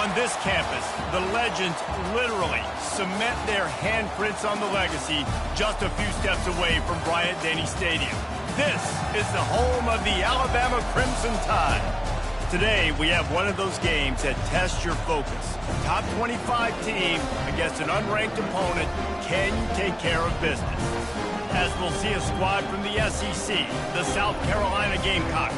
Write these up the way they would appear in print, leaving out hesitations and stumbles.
On this campus, the legends literally cement their handprints on the legacy just a few steps away from Bryant-Denny Stadium. This is the home of the Alabama Crimson Tide. Today, we have one of those games that tests your focus. Top 25 team against an unranked opponent. Can you take care of business? As we'll see a squad from the SEC, the South Carolina Gamecocks,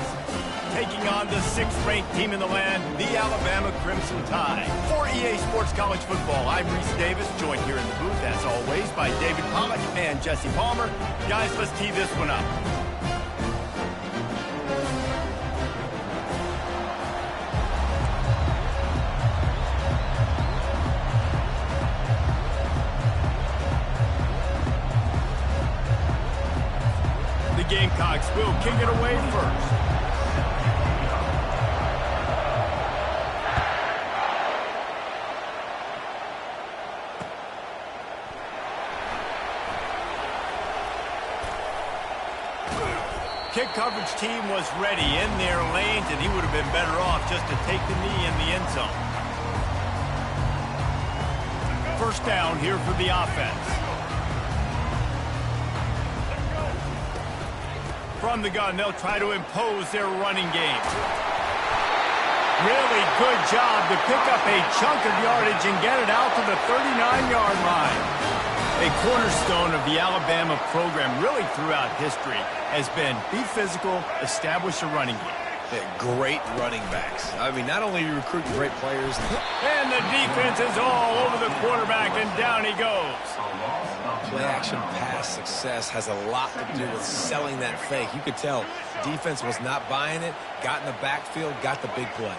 taking on the 6th-ranked team in the land, the Alabama Crimson Tide. For EA Sports College Football, I'm Reese Davis, joined here in the booth, as always, by David Pollack and Jesse Palmer. Guys, let's tee this one up. The Gamecocks will kick it away first. Kick coverage team was ready in their lanes, and he would have been better off just to take the knee in the end zone. First down here for the offense. From the gun, they'll try to impose their running game. Really good job to pick up a chunk of yardage and get it out to the 39-yard line. A cornerstone of the Alabama program really throughout history has been be physical, establish a running game. They're great running backs. I mean, not only are you recruiting great players. And the defense is all over the quarterback, and down he goes. Play-action pass success has a lot to do with selling that fake. You could tell defense was not buying it, got in the backfield, got the big play.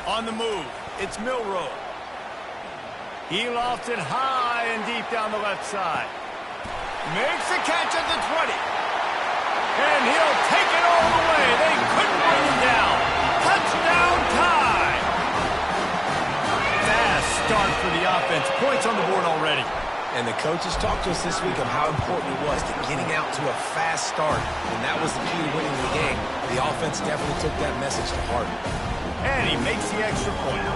On the move, it's Milroe. He lofts it high and deep down the left side. Makes the catch at the 20. And he'll take it all the way. They couldn't bring him down. Touchdown Tide. Fast start for the offense. Points on the board already. And the coaches talked to us this week of how important it was to getting out to a fast start. And that was the key to winning the game. The offense definitely took that message to heart. And he makes the extra point.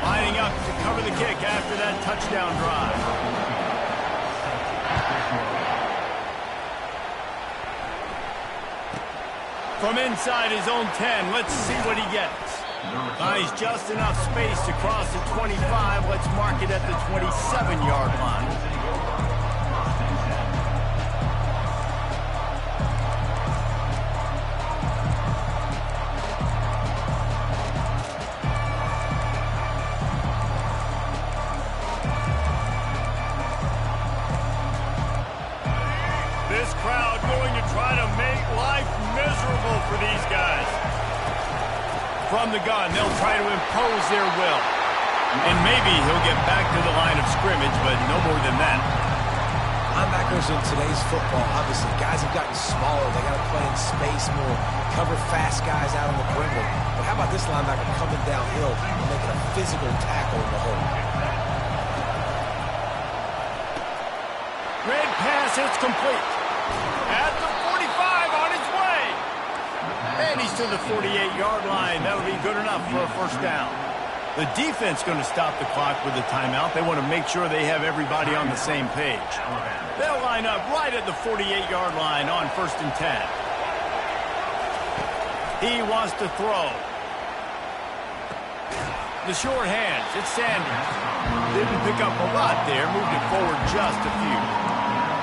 Lining up to cover the kick after that touchdown drive. From inside his own 10, let's see what he gets. He's just enough space to cross the 25. Let's mark it at the 27-yard line. This crowd going to try to make life miserable for these guys. From the gun, they'll try to impose their will. And maybe he'll get back to the line of scrimmage, but no more than that. Linebackers in today's football, obviously, guys have gotten smaller. They got to play in space more, cover fast guys out on the perimeter. But how about this linebacker coming downhill and making a physical tackle in the hole? Red pass, it's complete. At the 45, on its way. And he's to the 48-yard line. That'll be good enough for a first down. The defense going to stop the clock with a timeout. They want to make sure they have everybody on the same page. They'll line up right at the 48-yard line on 1st and 10. He wants to throw. The short hands, it's Sanders. Didn't pick up a lot there, moved it forward just a few.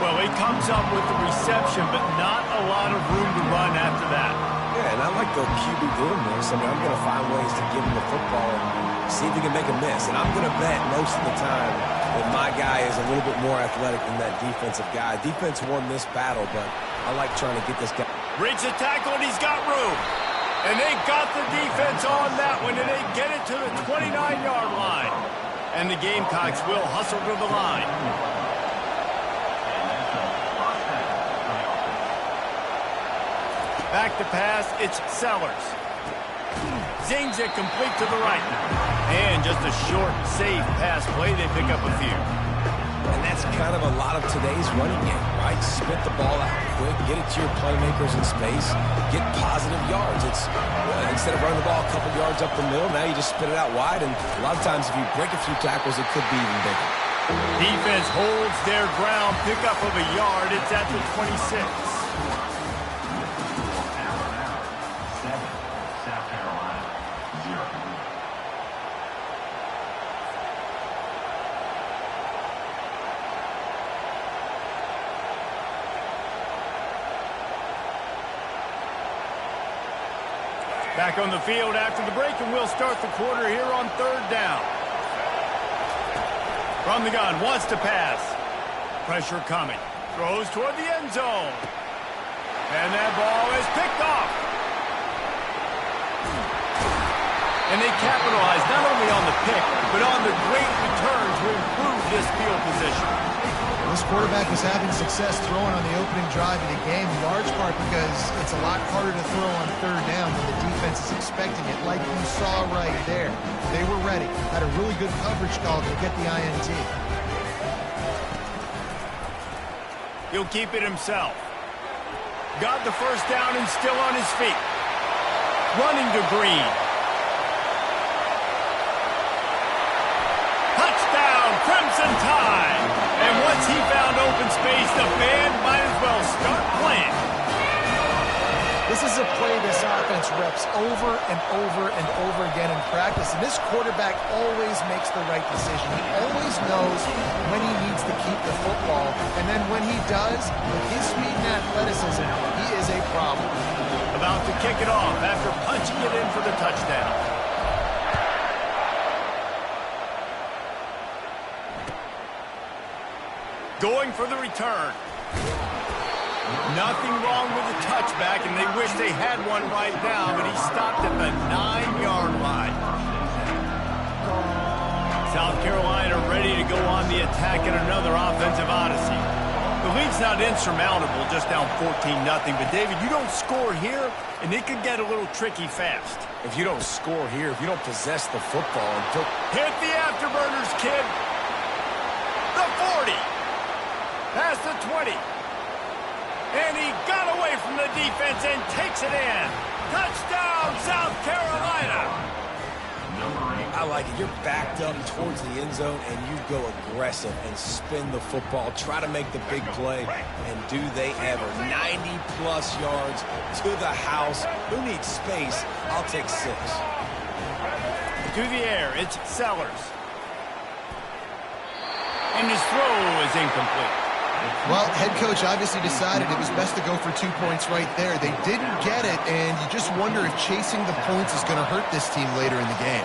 Well, he comes up with the reception, but not a lot of room to run after that. Yeah, and I like the QB doing this. I mean, I'm going to find ways to give him the football and see if he can make a miss. And I'm going to bet most of the time that my guy is a little bit more athletic than that defensive guy. Defense won this battle, but I like trying to get this guy. Breaks the tackle, and he's got room. And they got the defense on that one, and they get it to the 29-yard line. And the Gamecocks will hustle to the line. Back to pass, it's Sellers. Zings it complete to the right. And just a short, safe pass play, they pick up a few. And that's kind of a lot of today's running game, right? Spit the ball out quick, get it to your playmakers in space, get positive yards. It's instead of running the ball a couple yards up the middle, now you just spit it out wide. And a lot of times if you break a few tackles, it could be even bigger. Defense holds their ground, pickup of a yard. It's at the 26. Back on the field after the break, and we'll start the quarter here on 3rd down. From the gun, wants to pass. Pressure coming. Throws toward the end zone. And that ball is picked off. And they capitalize not only on the pick, but on the great return to improve this field position. This quarterback was having success throwing on the opening drive of the game, in large part because it's a lot harder to throw on 3rd down when the defense is expecting it, like you saw right there. They were ready, had a really good coverage call to get the INT. He'll keep it himself. Got the first down and still on his feet. Running to Green. Touchdown, Crimson Tide! And once he found open space, the band might as well start playing. This is a play this offense reps over and over and over again in practice, and this quarterback always makes the right decision. He always knows when he needs to keep the football, and then when he does, with his speed and athleticism, he is a problem. About to kick it off after punching it in for the touchdown. Going for the return. Nothing wrong with the touchback, and they wish they had one right now, but he stopped at the 9-yard line. South Carolina ready to go on the attack in another offensive odyssey. The lead's not insurmountable, just down 14-0, but David, you don't score here, and it could get a little tricky fast. If you don't score here, if you don't possess the football and hit the afterburners, kid. The 40. Past the 20. And he got away from the defense and takes it in. Touchdown, South Carolina. I like it. You're backed up towards the end zone, and you go aggressive and spin the football. Try to make the big play, and do they ever. 90-plus yards to the house. Who needs space? I'll take 6. To the air, it's Sellers. And his throw is incomplete. Well, head coach obviously decided it was best to go for 2 points right there. They didn't get it, and you just wonder if chasing the points is going to hurt this team later in the game.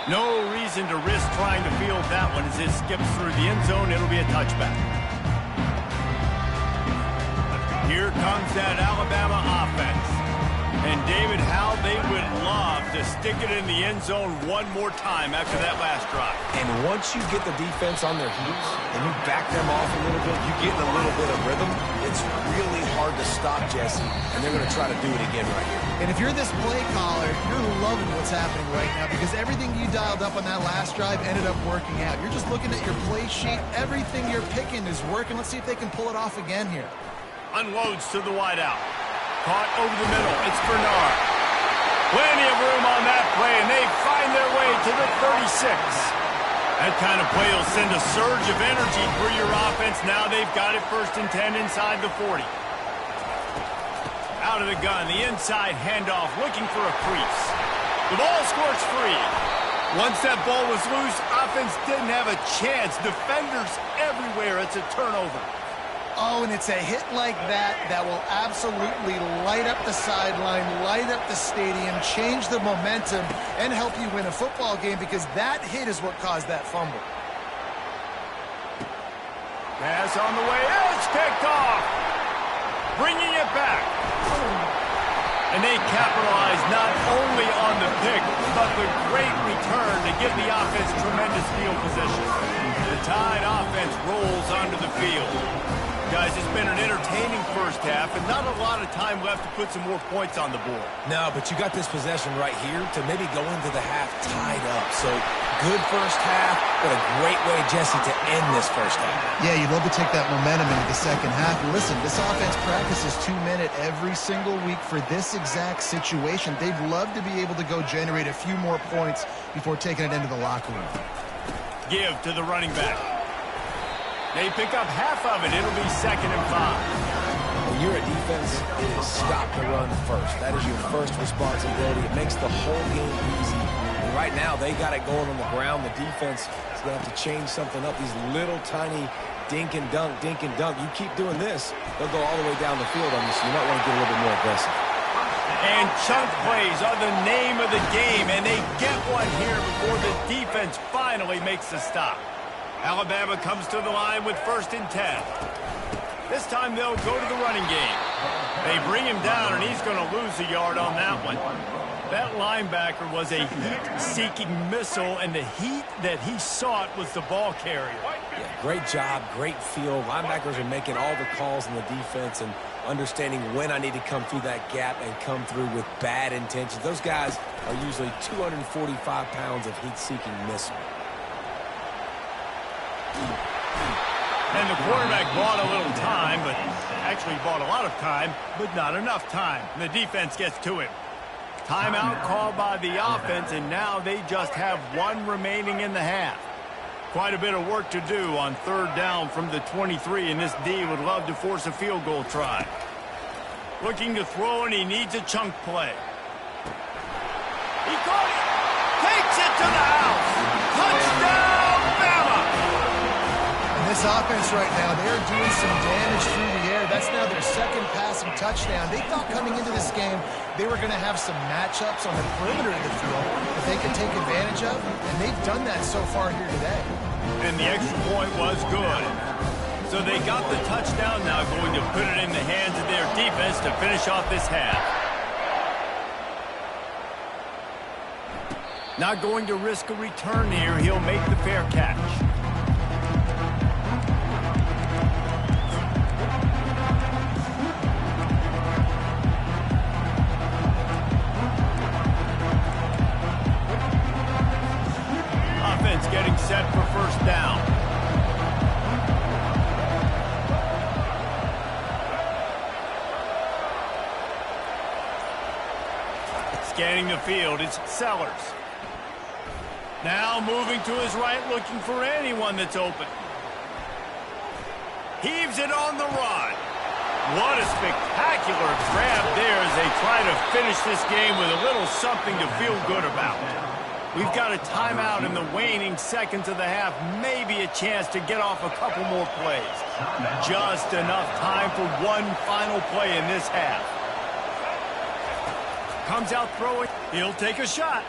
No reason to risk trying to field that one as it skips through the end zone. It'll be a touchback. Here comes that Alabama offense. And, David, how they would love to stick it in the end zone one more time after that last drive. And once you get the defense on their heels and you back them off a little bit, you get in a little bit of rhythm, it's really hard to stop, Jesse, and they're going to try to do it again right here. And if you're this play caller, you're loving what's happening right now because everything you dialed up on that last drive ended up working out. You're just looking at your play sheet. Everything you're picking is working. Let's see if they can pull it off again here. Unloads to the wideout. Caught over the middle. It's Bernard. Plenty of room on that play, and they find their way to the 36. That kind of play will send a surge of energy through your offense. Now they've got it 1st and 10 inside the 40. Out of the gun, the inside handoff, looking for a crease. The ball squirts free. Once that ball was loose, offense didn't have a chance. Defenders everywhere. It's a turnover. Oh, and it's a hit like that that will absolutely light up the sideline, light up the stadium, change the momentum, and help you win a football game because that hit is what caused that fumble. Pass on the way. It's picked off. Bringing it back. And they capitalize not only on the pick, but the great return to give the offense tremendous field position. The Tide offense rolls onto the field. Guys, it's been an entertaining first half and not a lot of time left to put some more points on the board. No, but you got this possession right here to maybe go into the half tied up. So good first half, but a great way, Jesse, to end this first half. Yeah, you'd love to take that momentum into the second half. Listen, this offense practices 2-minute every single week for this exact situation. They'd love to be able to go generate a few more points before taking it into the locker room. Give to the running back. They pick up half of it. It'll be 2nd and 5. When you're a defense, it is stop the run first. That is your first responsibility. It makes the whole game easy. And right now, they got it going on the ground. The defense is going to have to change something up. These little tiny dink and dunk, dink and dunk. You keep doing this, they'll go all the way down the field on you, so you might want to get a little bit more aggressive. And chunk plays are the name of the game, and they get one here before the defense finally makes the stop. Alabama comes to the line with 1st and 10. This time they'll go to the running game. They bring him down, and he's going to lose a yard on that one. That linebacker was a heat-seeking missile, and the heat that he sought was the ball carrier. Yeah, great job, great feel. Linebackers are making all the calls in the defense and understanding when I need to come through that gap and come through with bad intentions. Those guys are usually 245 pounds of heat-seeking missile. And the quarterback bought a little time, but actually bought a lot of time, but not enough time. And the defense gets to him. Timeout called by the offense, and now they just have one remaining in the half. Quite a bit of work to do on 3rd down from the 23, and this D would love to force a field goal try. Looking to throw, and he needs a chunk play. He caught it! Takes it to the house! Touchdown, Bama! This offense right now, they're doing some damage through the air. That's now their 2nd passing touchdown. They thought coming into this game they were going to have some matchups on the perimeter of the field that they could take advantage of, and they've done that so far here today. And the extra point was good. So they got the touchdown, now going to put it in the hands of their defense to finish off this half. Not going to risk a return here. He'll make the fair catch. Getting set for 1st down. Scanning the field, it's Sellers. Now moving to his right, looking for anyone that's open. Heaves it on the run. What a spectacular grab there as they try to finish this game with a little something to feel good about. We've got a timeout in the waning seconds of the half, maybe a chance to get off a couple more plays. Just enough time for one final play in this half. Comes out throwing. He'll take a shot.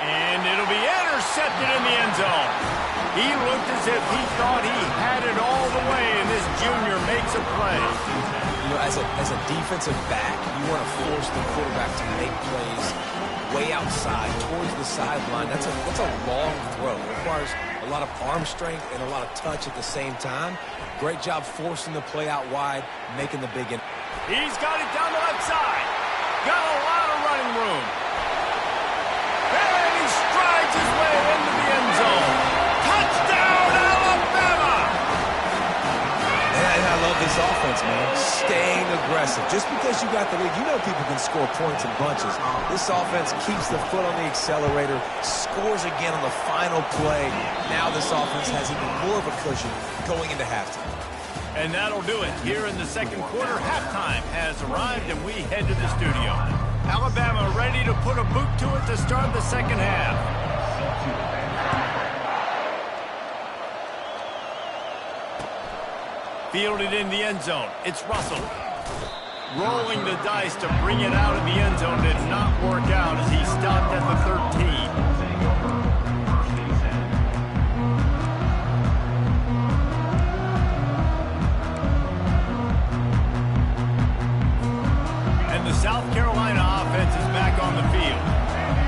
And it'll be intercepted in the end zone. He looked as if he thought he had it all the way, and this junior makes a play. You know, as a defensive back, you want to force the quarterback to make plays way outside, towards the sideline. That's a long throw. It requires a lot of arm strength and a lot of touch at the same time. Great job forcing the play out wide, making the big end. He's got it down the left side. Got a lot of running room. And he strides his way into the end zone. Touchdown, Alabama! And I love this offense, man. Staying aggressive. Just because you got the lead, you know people can score points in bunches. This offense keeps the foot on the accelerator, scores again on the final play. Now this offense has even more of a cushion going into halftime. And that'll do it. Here in the 2nd quarter, halftime has arrived, and we head to the studio. Alabama ready to put a boot to it to start the 2nd half. Fielded in the end zone. It's Russell. Rolling the dice to bring it out of the end zone did not work out as he stopped at the 13. And the South Carolina offense is back on the field.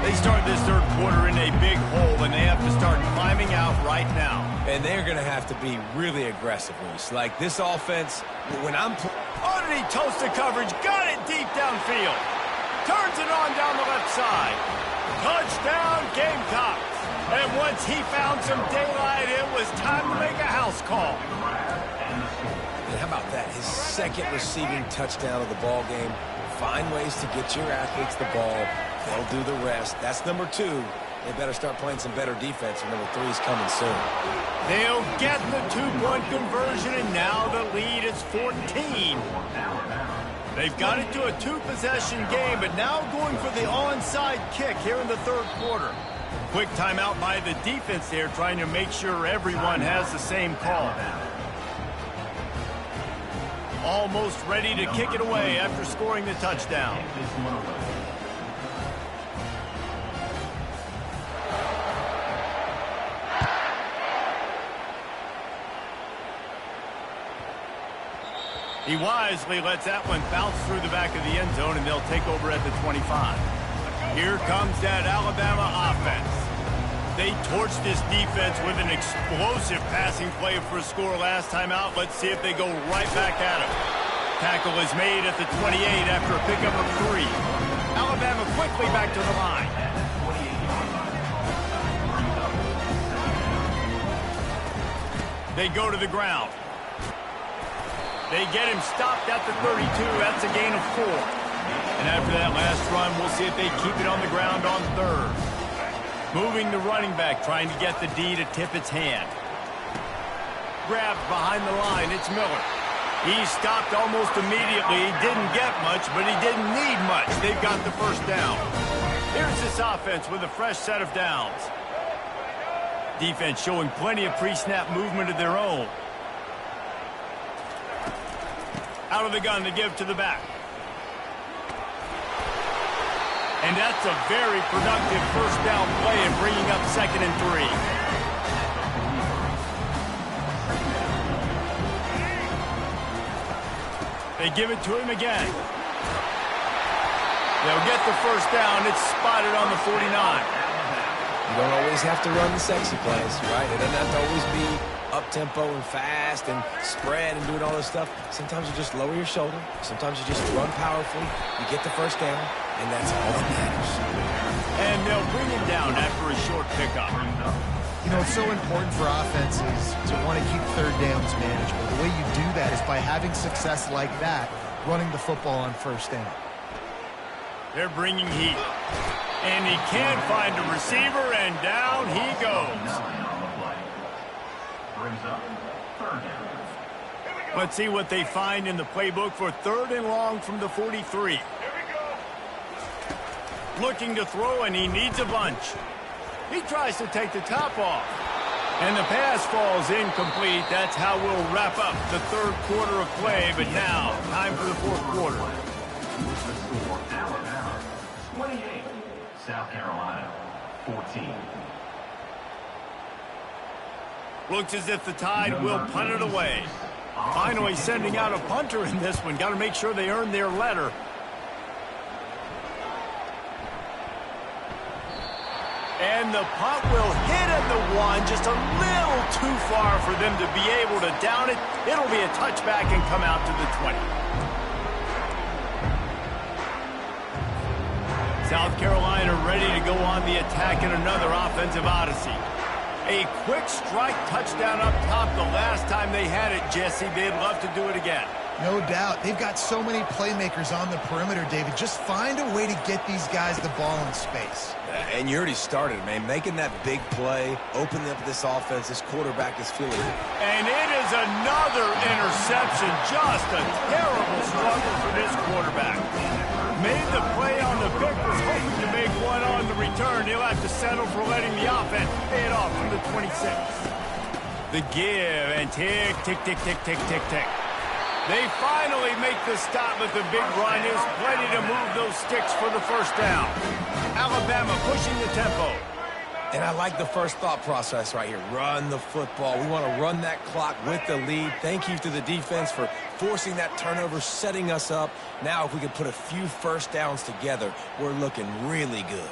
They start this 3rd quarter in a big hole, and they have to start climbing out right right now. And they're going to have to be really aggressive, Reese. Like this offense, when I'm... Underneath toasted coverage, got it deep downfield. Turns it on down the left side. Touchdown, Gamecocks. And once he found some daylight, it was time to make a house call. And how about that? His second receiving touchdown of the ball game. Find ways to get your athletes the ball. They'll do the rest. That's number 2. They better start playing some better defense, and number 3 is coming soon. They'll get the 2-point conversion, and now the lead is 14. They've got it to a 2-possession game, but now going for the onside kick here in the third quarter. Quick timeout by the defense there, trying to make sure everyone has the same call. Almost ready to kick it away after scoring the touchdown. He wisely lets that one bounce through the back of the end zone, and they'll take over at the 25. Here comes that Alabama offense. They torched this defense with an explosive passing play for a score last time out. Let's see if they go right back at him. Tackle is made at the 28 after a pickup of 3. Alabama quickly back to the line. They go to the ground. They get him stopped at the 32. That's a gain of 4. And after that last run, we'll see if they keep it on the ground on third. Moving the running back, trying to get the D to tip its hand. Grabbed behind the line, it's Miller. He stopped almost immediately. He didn't get much, but he didn't need much. They've got the first down. Here's this offense with a fresh set of downs. Defense showing plenty of pre-snap movement of their own. Out of the gun to give to the back. And that's a very productive first down play and bringing up 2nd and 3. They give it to him again. They'll get the first down. It's spotted on the 49. You don't always have to run the sexy plays, right? It doesn't have to always be up-tempo and fast and spread and doing all this stuff. Sometimes you just lower your shoulder. Sometimes you just run powerfully. You get the first down, and that's all that matters. And they'll bring him down after a short pickup. You know, it's so important for offenses to want to keep third downs manageable. The way you do that is by having success like that, running the football on first down. They're bringing heat. And he can't find a receiver, and down he goes. Let's see what they find in the playbook for 3rd and long from the 43. Looking to throw, and he needs a bunch. He tries to take the top off. And the pass falls incomplete. That's how we'll wrap up the third quarter of play. But now, time for the fourth quarter. Alabama 28, South Carolina 14. Looks as if the Tide will punt it away. Finally sending out a punter in this one. Got to make sure they earn their letter. And the punt will hit at the 1, just a little too far for them to be able to down it. It'll be a touchback and come out to the 20. South Carolina ready to go on the attack in another offensive odyssey. A quick strike touchdown up top the last time they had it, Jesse. They'd love to do it again. No doubt. They've got so many playmakers on the perimeter, David. Just find a way to get these guys the ball in space. And you already started, man. Making that big play, opening up this offense, this quarterback is feeling it. And it is another interception. Just a terrible struggle for this quarterback. Made the play on the pick, was hoping to make one on the return. He'll have to settle for letting the offense pay it off from the 26. The give, and tick, tick, tick, tick, tick, tick, tick. They finally make the stop with the big run. Is plenty to move those sticks for the first down. Alabama pushing the tempo. And I like the first thought process right here. Run the football. We want to run that clock with the lead. Thank you to the defense for forcing that turnover, setting us up. Now if we can put a few first downs together, we're looking really good.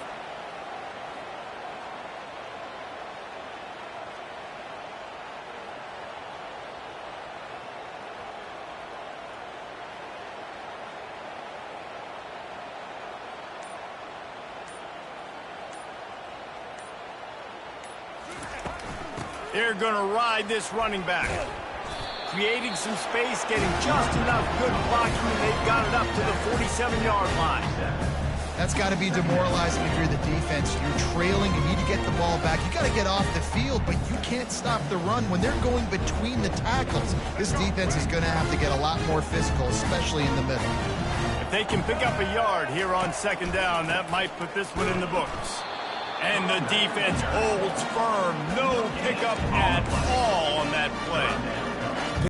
They're going to ride this running back. Creating some space, getting just enough good blocking, and they've got it up to the 47-yard line. That's got to be demoralizing if you're the defense. You're trailing, you need to get the ball back. You got to get off the field, but you can't stop the run when they're going between the tackles. This defense is going to have to get a lot more physical, especially in the middle. If they can pick up a yard here on second down, that might put this one in the books. And the defense holds firm. No pickup at all.